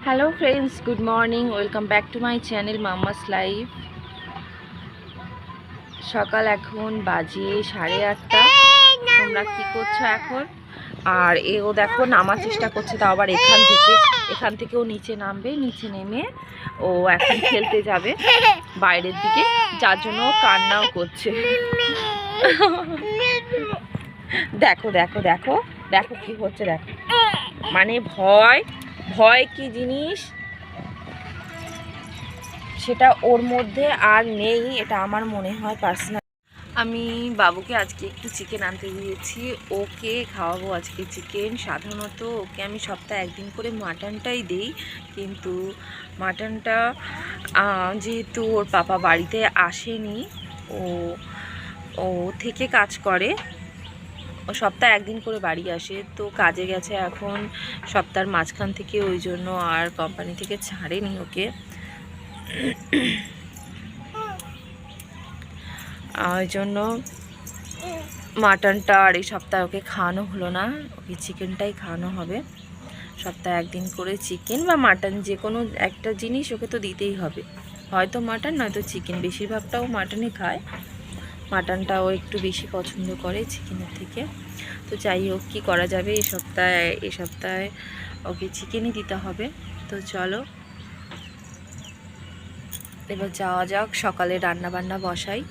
Hello friends, good morning. Welcome back to my channel mamma's life. সকাল এখন বাজে 8:30। তোমরা কি করছো এখন? আর ও দেখো নামার চেষ্টা করছে, তাও আবার এখান থেকে ও নিচে নামবে। নিচে নেমে ও এখন খেলতে যাবে বাইরের দিকে, যার জন্য কান্নাও করছে। দেখো দেখো দেখো দেখো কি হচ্ছে, দেখো। মানে ভয় ভয় কি জিনিস সেটা ওর মধ্যে আর নেই, এটা আমার মনে হয় পার্সোনাল। আমি বাবুকে আজকে একটু চিকেন আনতে দিয়েছি, ওকে খাওয়াবো আজকে চিকেন। সাধারণত ওকে আমি সপ্তাহে একদিন করে মাটনটাই দিই, কিন্তু মাটনটা যেহেতু ওর পাপা বাড়িতে আসেনি, ও ও থেকে কাজ করে, ও সপ্তাহে একদিন করে বাড়ি আসে, তো কাজে গেছে এখন সপ্তাহের মাঝখান থেকে, ওই জন্য আর কোম্পানি থেকে ছাড়েনি ওকে। ওই জন্য মাটনটা আর এই সপ্তাহে ওকে খাওয়ানো হলো না, ওকে চিকেনটাই খাওয়ানো হবে। সপ্তাহে একদিন করে চিকেন বা মাটন, যে কোনো একটা জিনিস ওকে তো দিতেই হবে, হয়তো মাটন নয়তো চিকেন। বেশিরভাগটাও মাটনই খায়, মাটনটাও একটু বেশি পছন্দ করে চিকেনের থেকে। তো যাই হোক, কী করা যাবে, এ সপ্তাহে ওকে চিকেনই দিতে হবে। তো চলো এবার যাওয়া যাক, সকালে রান্না বান্না বসাই।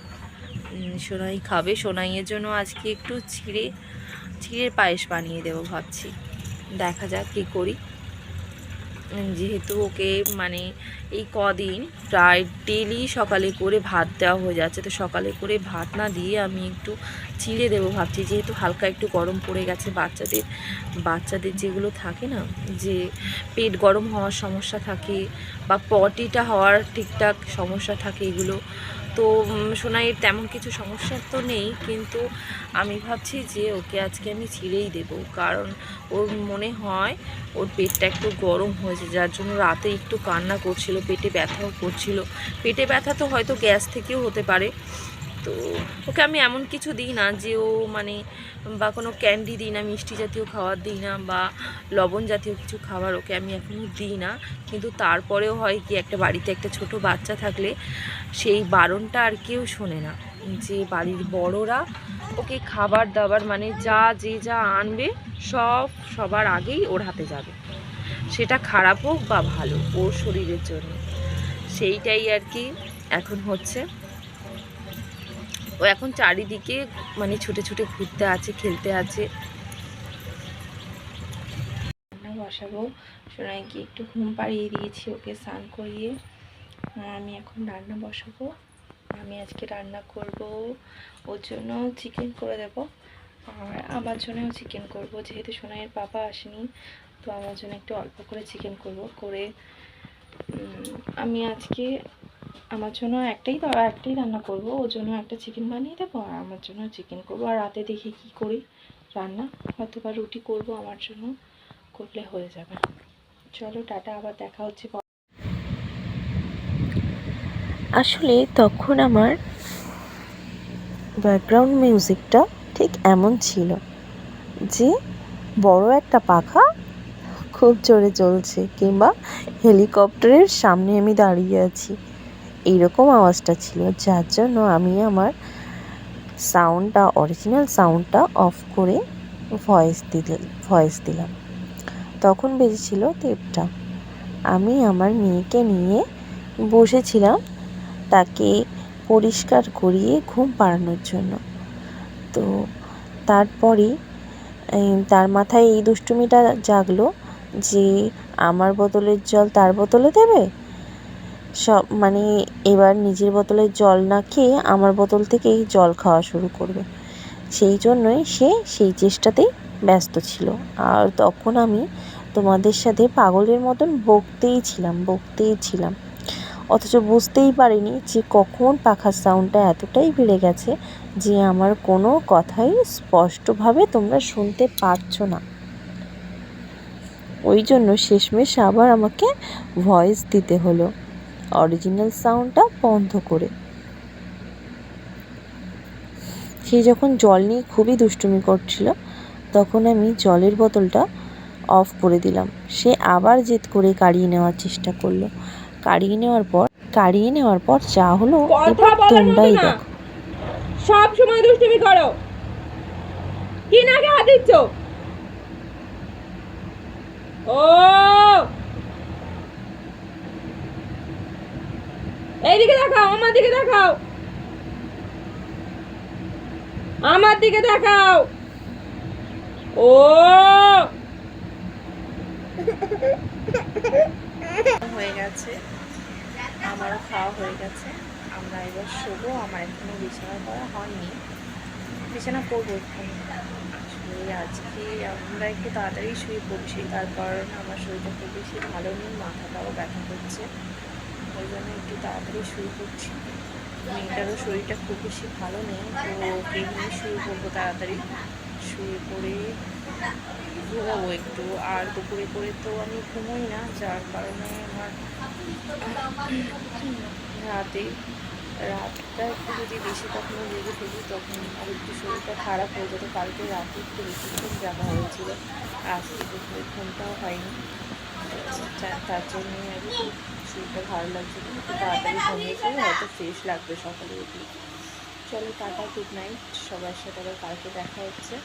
সোনাই খাবে, সোনাইয়ের জন্য আজকে একটু চিড়ের পায়েস বানিয়ে দেবো ভাবছি, দেখা যাক কী করি। যেহেতু ওকে মানে এই কদিন প্রায় ডেলি সকালে করে ভাত দেওয়া হয়ে যাচ্ছে, তো সকালে করে ভাত না দিয়ে আমি একটু চিড়ে দেবো ভাবছি, যেহেতু হালকা একটু গরম পড়ে গেছে। বাচ্চাদের যেগুলো থাকে না, যে পেট গরম হওয়ার সমস্যা থাকে বা পটিটা হওয়ার ঠিকঠাক সমস্যা থাকে, এগুলো তো সোনাইয়ের তেমন কিছু সমস্যা তো নেই, কিন্তু আমি ভাবছি যে ওকে আজকে আমি ছিঁড়েই দেবো, কারণ ওর মনে হয় ওর পেটটা একটু গরম হয়েছে, যার জন্য রাতে একটু কান্না করছিল, পেটে ব্যথাও করছিল। পেটে ব্যথা তো হয়তো গ্যাস থেকেও হতে পারে। তো ওকে আমি এমন কিছু দিই না যে ও মানে, বা কোনো ক্যান্ডি দিই না, মিষ্টি জাতীয় খাবার দিই না, বা লবণ জাতীয় কিছু খাবার ওকে আমি এখনও দিই না। কিন্তু তারপরেও হয় কি, একটা বাড়িতে একটা ছোট বাচ্চা থাকলে সেই বারণটা আর কেউ শোনে না, যে বাড়ির বড়রা ওকে খাবার দাবার মানে যা আনবে সবার আগেই ওর হাতে যাবে, সেটা খারাপ হোক বা ভালো, ওর শরীরের জন্য। সেইটাই আর কি এখন হচ্ছে। ও এখন চারিদিকে মানে ছুটে ছুটে ঘুরতে আছে, খেলতে আছে। রান্না বসাবো, সোনাইকে একটু ঘুম পাড়িয়ে দিয়েছি, ওকে স্নান করিয়ে আমি এখন রান্না বসাবো। আমি আজকে রান্না করব, ওর জন্য চিকেন করে দেব, আর আমার জন্যও চিকেন করব। যেহেতু সোনাইয়ের পাপা আসেনি, তো আমার জন্য একটু অল্প করে চিকেন করে আমি আজকে আমার জন্য একটাই রান্না করব, ওর জন্য একটা চিকেন বানিয়ে দেবো, আর আমার জন্য চিকেন করব। আর রাতে দেখি কি করি রান্না, হয়তো বা রুটি করব, আমার জন্য করলে হয়ে যাবে। চলো টাটা, আবার দেখা হচ্ছে। আসলে তখন আমার ব্যাকগ্রাউন্ড মিউজিকটা ঠিক এমন ছিল যে বড় একটা পাখা খুব জোরে চলছে, কিংবা হেলিকপ্টারের সামনে আমি দাঁড়িয়ে আছি, এইরকম আওয়াজটা ছিল। যার জন্য আমি আমার অরিজিনাল সাউন্ডটা অফ করে ভয়েস দিলাম। তখন বেজেছিল 3টা। আমি আমার মেয়েকে নিয়ে বসেছিলাম তাকে পরিষ্কার করিয়ে ঘুম পাড়ানোর জন্য। তো তারপরেই তার মাথায় এই দুষ্টুমিটা জাগলো যে আমার বোতলের জল তার বোতলে দেবে, মানে এবার নিজের বোতলের জল না খেয়ে আমার বোতল থেকেই জল খাওয়া শুরু করবে। সেই জন্যই সে সেই চেষ্টাতেই ব্যস্ত ছিল। আর তখন আমি তোমাদের সাথে পাগলের মতন বকতেই ছিলাম, অথচ বুঝতেই পারিনি যে কখন পাখার সাউন্ডটা এতটাই বেড়ে গেছে যে আমার কোনো কথাই স্পষ্টভাবে তোমরা শুনতে পাচ্ছ না। ওই জন্য শেষমেশ আবার আমাকে ভয়েস দিতে হলো অরিজিনাল সাউন্ডটা বন্ধ করে। সে যখন জল নিয়ে খুবই দুষ্টুমি করছিল, তখন আমি জলের বোতলটা অফ করে দিলাম। সে আবার জেদ করে কাড়িয়ে নেওয়ার চেষ্টা করলো। কাড়িয়ে নেওয়ার পর যা হলো, এবার তোমরাই দেখো। সব সময় দুষ্টুমি করো, কি নাকে হাত দিচ্ছ? ও এইদিকে দেখাও, আমার দিকে দেখাও, আমার দিকে দেখাও। ও হয়ে গেছে, আমারও খাওয়া হয়ে গেছে। আমরা এবার শোবো। আমার এখনো বিছানা করা হয়নি, বিছানা করবো এখানে। আসলে আজকে আমরা একটু তাড়াতাড়ি শুয়ে পড়ছি, তার কারণ আমার শরীরটা খুব বেশি ভালো নেই, মাথাটাও ব্যথা করছে, ওই জন্য একটু তাড়াতাড়ি শুয়ে পড়ছি। মেয়েটারও শরীরটা খুব বেশি ভালো নেই, তো ওকে নিয়ে শুয়ে পড়বো তাড়াতাড়ি। শুয়ে পড়ে ঘুমাবো একটু। আর দুপুরে করে তো আমি ঘুমোই না, যার কারণে আমার রাতটা একটু যদি বেশি কখনো জেগে থাকি, তখন আর একটু শরীরটা খারাপ হয়ে যেত। কালকে রাতে একটু বেশিক্ষণ জাগা হয়েছিল, আজকে দুপুরে ঘুমটাও হয়নি, তার জন্যই আর কি শরীরটা ভালো লাগছে না। একটু তাড়াতাড়ি ঘুমিয়ে পড়ে হয়তো ফ্রেশ লাগবে সকালে উঠলে। চলো টাটা, গুড নাইট, সবার সাথে আবার কালকে দেখা হচ্ছে।